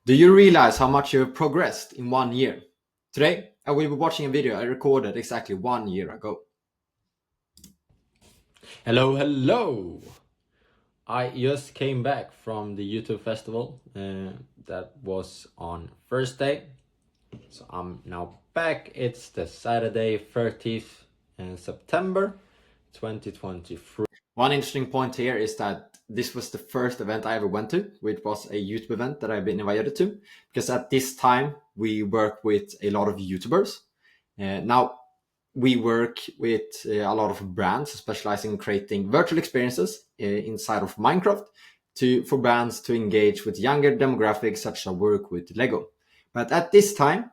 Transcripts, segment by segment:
Do you realize how much you have progressed in 1 year? Today, I will be watching a video I recorded exactly 1 year ago. Hello. I just came back from the YouTube festival that was on Thursday. So I'm now back. It's the Saturday 30th September 2023. One interesting point here is that this was the first event I ever went to, which was a YouTube event that I've been invited to, because at this time we work with a lot of YouTubers. Now we work with a lot of brands specializing in creating virtual experiences inside of Minecraft for brands to engage with younger demographics, such as work with Lego. But at this time,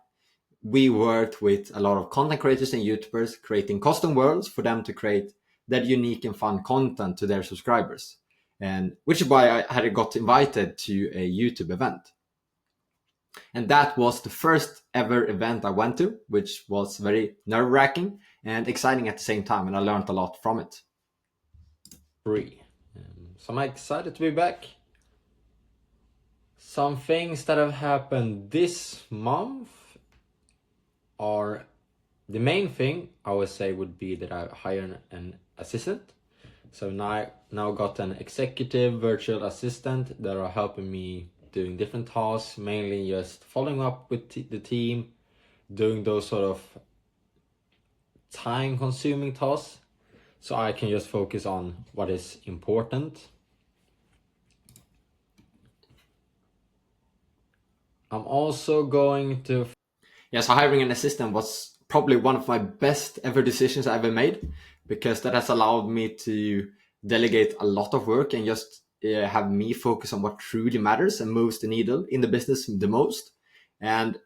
we worked with a lot of content creators and YouTubers creating custom worlds for them to create that unique and fun content to their subscribers. And which is why I had got invited to a YouTube event. And that was the first ever event I went to, which was very nerve-wracking and exciting at the same time, and I learned a lot from it. So I'm excited to be back. Some things that have happened this month are, the main thing I would say would be that I hired an assistant. So now got an executive virtual assistant that are helping me doing different tasks, mainly just following up with the team, doing those sort of time-consuming tasks, so I can just focus on what is important. I'm also going to... Yes, hiring an assistant was probably one of my best ever decisions I ever made, because that has allowed me to delegate a lot of work and just have me focus on what truly matters and moves the needle in the business the most. And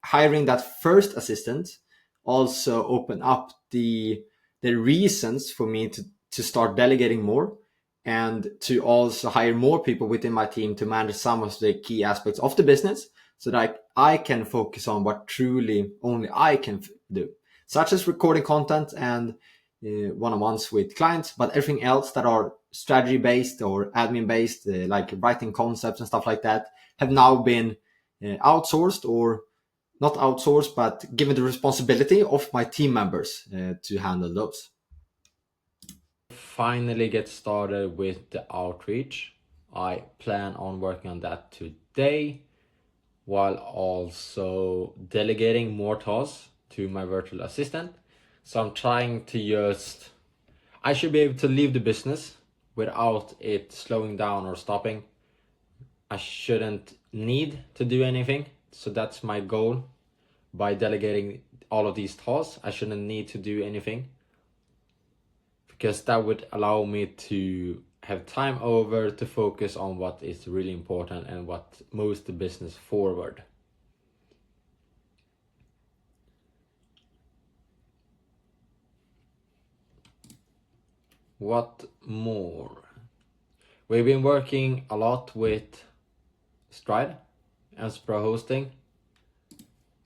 hiring that first assistant also opened up the reasons for me to start delegating more, and to also hire more people within my team to manage some of the key aspects of the business, so that I can focus on what truly only I can do, such as recording content and one-on-ones with clients, but everything else that are strategy based or admin based, like writing concepts and stuff like that, have now been outsourced, or not outsourced, but given the responsibility of my team members to handle those. Finally get started with the outreach. I plan on working on that today, while also delegating more tasks to my virtual assistant. So I'm trying to I should be able to leave the business without it slowing down or stopping. I shouldn't need to do anything. So that's my goal. By delegating all of these tasks, I shouldn't need to do anything, because that would allow me to have time over to focus on what is really important and what moves the business forward. What more? We've been working a lot with Stride as pro hosting.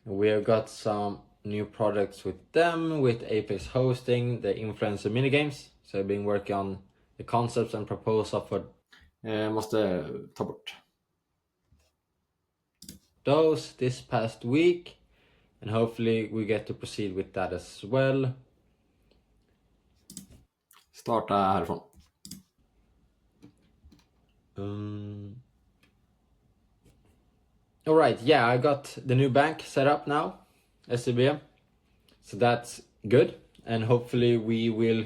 We have got some new products with them, with Apex hosting, the influencer minigames. So I've been working on the concepts and proposal for Måste ta bort. those this past week, and hopefully we get to proceed with that as well. Starta härifrån. All right, yeah, I got the new bank set up now, SEB. So that's good, and hopefully we will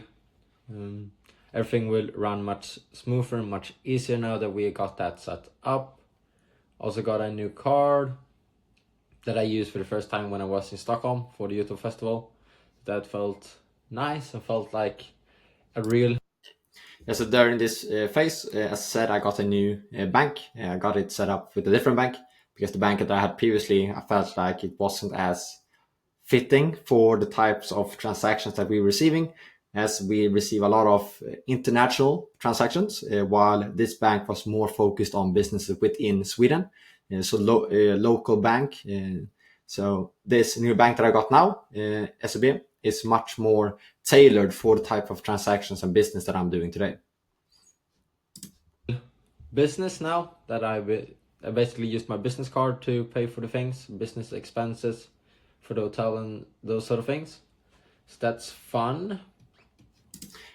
everything will run much smoother and much easier now that we got that set up. Also got a new card that I used for the first time when I was in Stockholm for the YouTube festival. That felt nice and felt like a real... Yeah, so during this phase, as I said, I got a new bank. I got it set up with a different bank, because the bank that I had previously, I felt like it wasn't as fitting for the types of transactions that we were receiving, as we receive a lot of international transactions, while this bank was more focused on businesses within Sweden. So local bank. So this new bank that I got now, SEB, is much more tailored for the type of transactions and business that I'm doing today. Business now that I've I basically used my business card to pay for the things, business expenses for the hotel and those sort of things. So that's fun.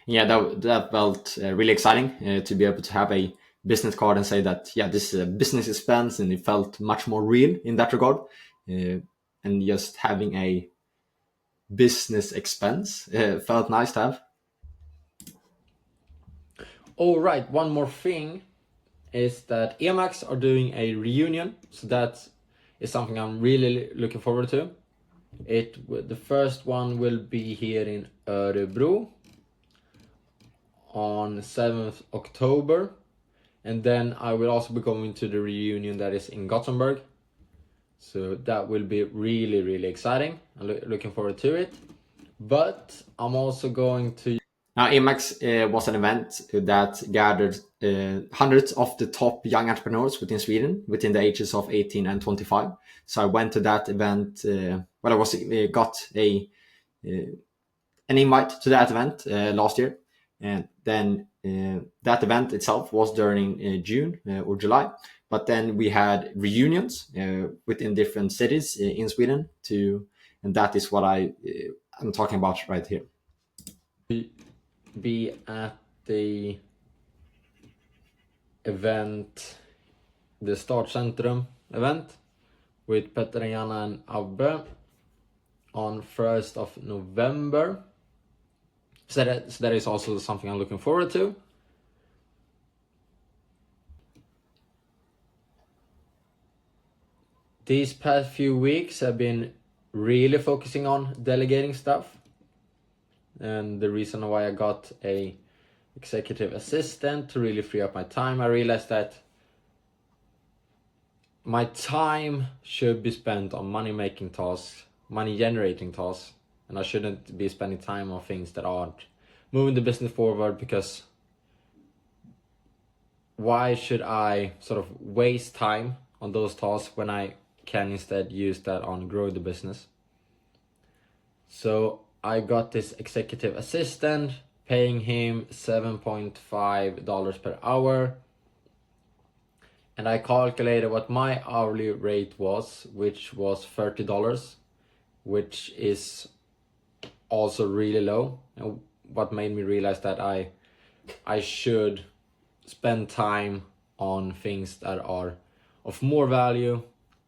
Yeah, that felt really exciting to be able to have a business card and say that, yeah, this is a business expense, and it felt much more real in that regard. And just having a business expense felt nice to have. All right, one more thing is that Emacs are doing a reunion, so that is something I'm really looking forward to. The first one will be here in Örebro on 7th October, and then I will also be going to the reunion that is in Gothenburg. So that will be really, really exciting. I'm looking forward to it. But I'm also going to... Now, Emacs was an event that gathered hundreds of the top young entrepreneurs within Sweden, within the ages of 18 and 25. So I went to that event. I got an invite to that event last year, and then that event itself was during June or July. But then we had reunions within different cities in Sweden and that is what I'm talking about right here. Be at the event, the Startcentrum event with Petter and Jana and Abbe on 1st of November. So that is also something I'm looking forward to. These past few weeks have been really focusing on delegating stuff. And the reason why I got a executive assistant to really free up my time, I realized that my time should be spent on money-making tasks, money-generating tasks, and I shouldn't be spending time on things that aren't moving the business forward, because why should I sort of waste time on those tasks when I can instead use that on grow the business? So I got this executive assistant, paying him $7.5 per hour. And I calculated what my hourly rate was, which was $30, which is also really low. And what made me realize that I should spend time on things that are of more value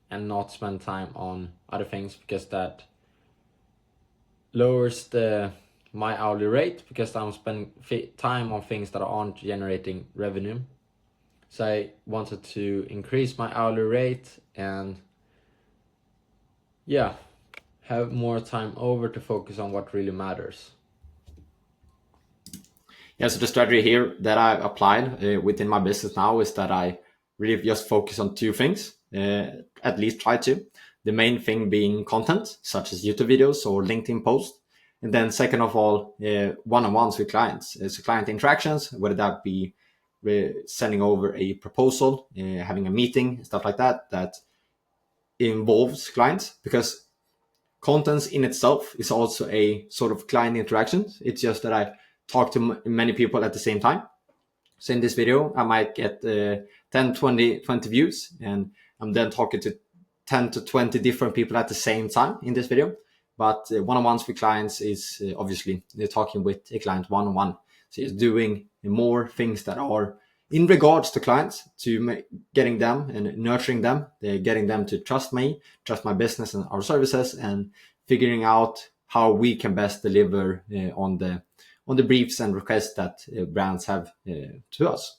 and not spend time on other things, because that lowers my hourly rate, because I'm spending time on things that aren't generating revenue. So I wanted to increase my hourly rate and have more time over to focus on what really matters. Yeah, so the strategy here that I've applied within my business now is that I really just focus on two things, at least try to. The main thing being content, such as YouTube videos or LinkedIn posts. And then second of all, one-on-ones with clients. So client interactions, whether that be sending over a proposal, having a meeting, stuff like that, that involves clients, because contents in itself is also a sort of client interaction. It's just that I talk to many people at the same time. So in this video, I might get 10, 20 views, and I'm then talking to 10 to 20 different people at the same time in this video. But one-on-ones with clients is obviously they're talking with a client one-on-one. So it's doing more things that are in regards to clients, to getting them and nurturing them, getting them to trust me, trust my business and our services, and figuring out how we can best deliver on the briefs and requests that brands have to us.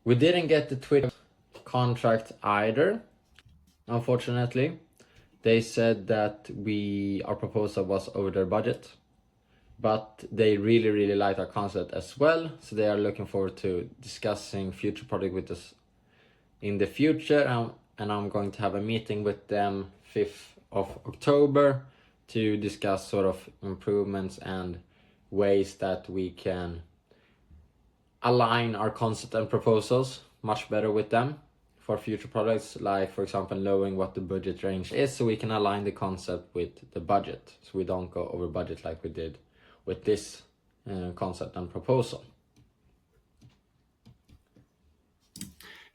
We didn't get the Twitter contract either, unfortunately. They said that our proposal was over their budget, but they really, really liked our concept as well. So they are looking forward to discussing future project with us in the future. And I'm going to have a meeting with them 5th of October to discuss sort of improvements and ways that we can align our concept and proposals much better with them for future products, like for example knowing what the budget range is, so we can align the concept with the budget, so we don't go over budget like we did with this concept and proposal.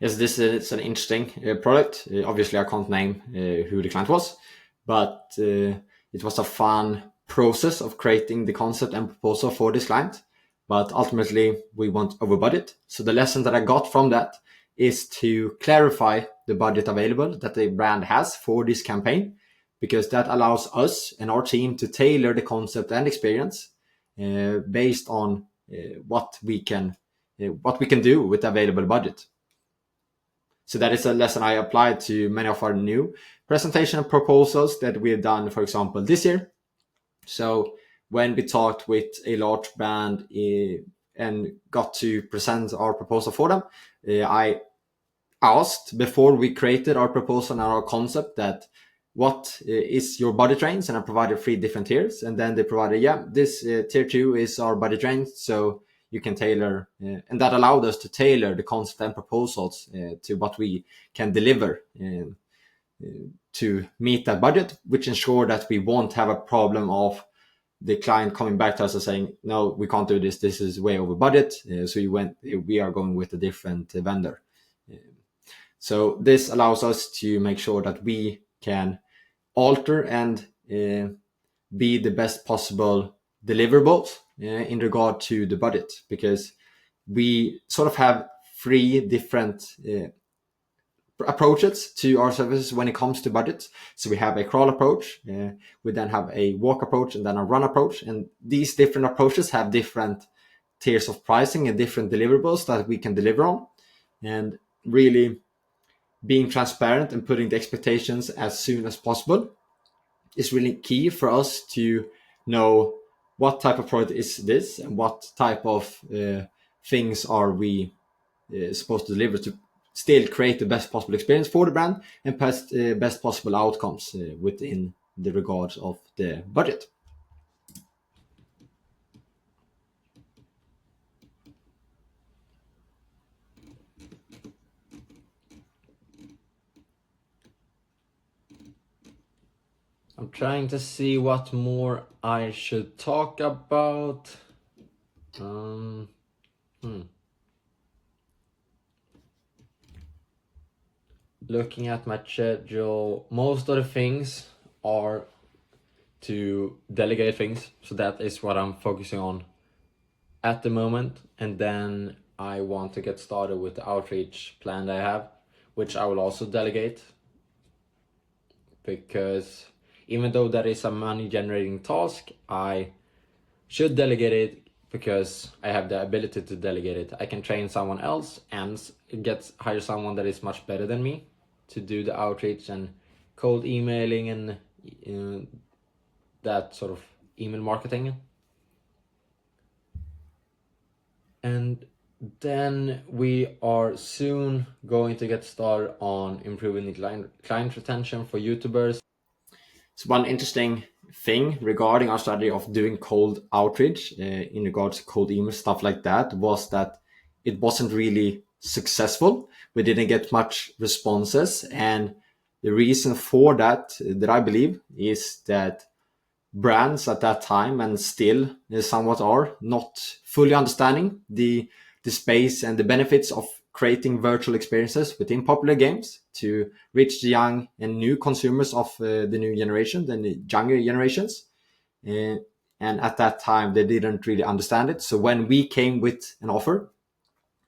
Yes, this is an interesting product. Obviously, I can't name who the client was, but it was a fun process of creating the concept and proposal for this client. But ultimately, we went over budget. So the lesson that I got from that is to clarify the budget available that the brand has for this campaign, because that allows us and our team to tailor the concept and experience based on what we can do with the available budget. So that is a lesson I applied to many of our new presentation proposals that we have done, for example, this year. So when we talked with a large brand and got to present our proposal for them, I asked before we created our proposal and our concept that what is your budget range, and I provided 3 different tiers, and then they provided, yeah, this tier 2 is our budget range, so you can tailor, and that allowed us to tailor the concept and proposals to what we can deliver to meet that budget, which ensure that we won't have a problem of the client coming back to us and saying, no, we can't do this, this is way over budget, so we are going with a different vendor. So this allows us to make sure that we can alter and be the best possible deliverables in regard to the budget, because we sort of have 3 different approaches to our services when it comes to budgets. So we have a crawl approach, we then have a walk approach, and then a run approach. And these different approaches have different tiers of pricing and different deliverables that we can deliver on. And really being transparent and putting the expectations as soon as possible is really key for us to know what type of product is this and what type of things are we supposed to deliver to still create the best possible experience for the brand and best possible outcomes within the regards of the budget. I'm trying to see what more I should talk about. Looking at my schedule, most of the things are to delegate things. So that is what I'm focusing on at the moment. And then I want to get started with the outreach plan that I have, which I will also delegate. Because even though that is a money generating task, I should delegate it because I have the ability to delegate it. I can train someone else and hire someone that is much better than me to do the outreach and cold emailing and that sort of email marketing. And then we are soon going to get started on improving the client retention for YouTubers. So one interesting thing regarding our strategy of doing cold outreach in regards to cold email, stuff like that, was that it wasn't really successful. We didn't get much responses. And the reason for that I believe, is that brands at that time, and still somewhat are, not fully understanding the space and the benefits of creating virtual experiences within popular games to reach the young and new consumers of the new generation, the younger generations. And at that time, they didn't really understand it. So when we came with an offer,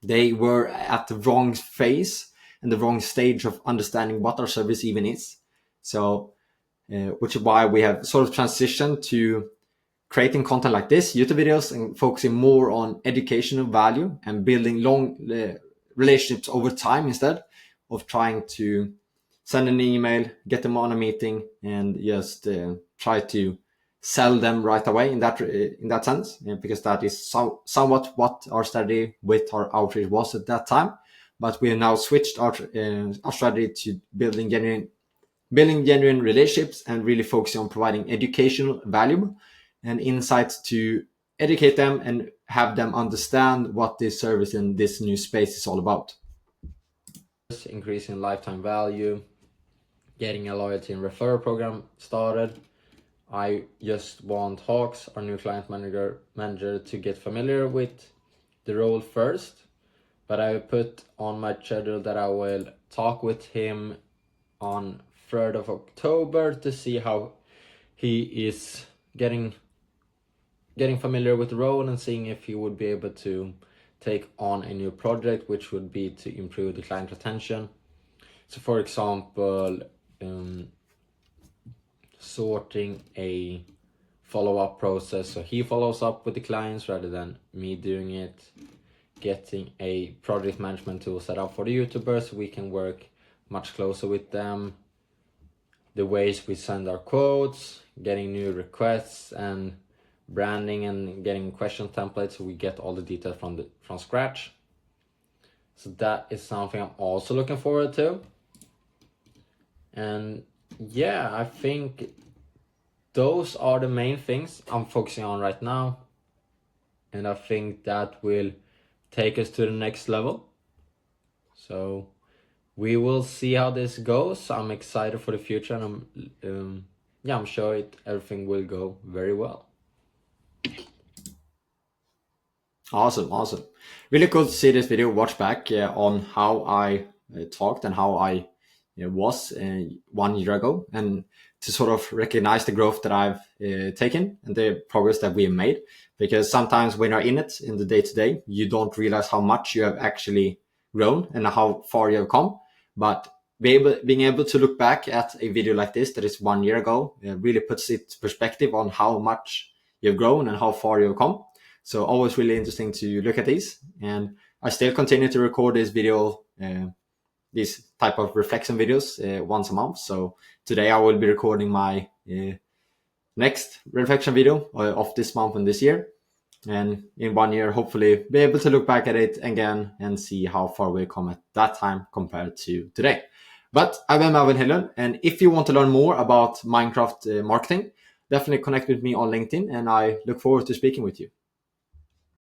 they were at the wrong phase and the wrong stage of understanding what our service even is. So which is why we have sort of transitioned to creating content like this, YouTube videos, and focusing more on educational value and building long relationships over time instead of trying to send an email, get them on a meeting, and just try to sell them right away in that sense, because that is somewhat what our strategy with our outreach was at that time. But we have now switched our strategy to building genuine relationships and really focusing on providing educational value and insights to educate them and have them understand what this service in this new space is all about. Increasing lifetime value, getting a loyalty and referral program started. I just want Hawks, our new client manager, to get familiar with the role first, but I put on my schedule that I will talk with him on 3rd of October to see how he is getting familiar with the role and seeing if he would be able to take on a new project, which would be to improve the client retention. So for example, sorting a follow-up process so he follows up with the clients rather than me doing it, getting a project management tool set up for the YouTubers so we can work much closer with them, the ways we send our quotes, getting new requests and branding and getting question templates so we get all the details from scratch. So that is something I'm also looking forward to. And yeah, I think those are the main things I'm focusing on right now. And I think that will take us to the next level. So we will see how this goes. I'm excited for the future, and I'm sure everything will go very well. Awesome. Really cool to see this video, watch back on how I talked and how I was 1 year ago, and to sort of recognize the growth that I've taken and the progress that we have made. Because sometimes when you're in it in the day to day, you don't realize how much you have actually grown and how far you have come. But being able to look back at a video like this that is 1 year ago really puts it perspective on how much you've grown and how far you've come. So always really interesting to look at these. And I still continue to record this video, these type of reflection videos once a month. So today I will be recording my next reflection video of this month and this year. And in 1 year, hopefully be able to look back at it again and see how far we've come at that time compared to today. But I've been Melvin Hedlund, and if you want to learn more about Minecraft marketing, definitely connect with me on LinkedIn, and I look forward to speaking with you.